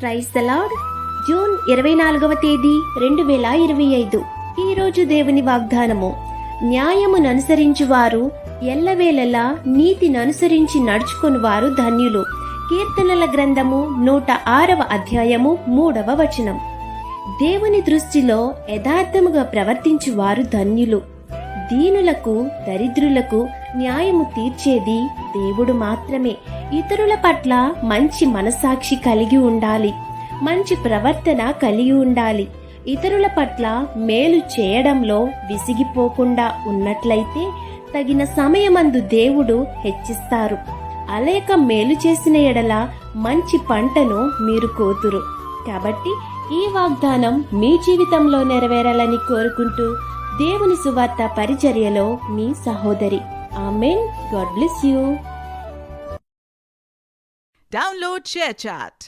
Praise the Lord. June 24వ తేదీ 2025. ఈ రోజు దేవుని వాగ్దానము: న్యాయమును అనుసరించువారు ఎల్లవేళలా నీతిని అనుసరించి నడుచుకొనువారు ధన్యులు. కీర్తనల గ్రంథము 106వ అధ్యాయము 3వ వచనం. దేవుని దృష్టిలో యథార్థముగా ప్రవర్తించువారు ధన్యులు. దీనులకు, దరిద్రులకు న్యాయము తీర్చేది దేవుడు మాత్రమే. ఇతరుల పట్ల మంచి మనసాక్షి కలిగి ఉండాలి. మంచి ప్రవర్తన కలిగి ఉండాలి. ఇతరుల పట్ల మేలు చేయడంలో విసిగిపోకుండా ఉన్నట్లయితే తగిన సమయమందు దేవుడు హెచ్చిస్తారు. అలేక మేలు చేసిన ఎడల మంచి పంటను మీరు కోతురు. కాబట్టి ఈ వాగ్దానం మీ జీవితంలో నెరవేరాలని కోరుకుంటూ దేవుని సువార్త పరిచర్యలో మీ సహోదరి. ఆమేన్. God bless you. Download ShareChat.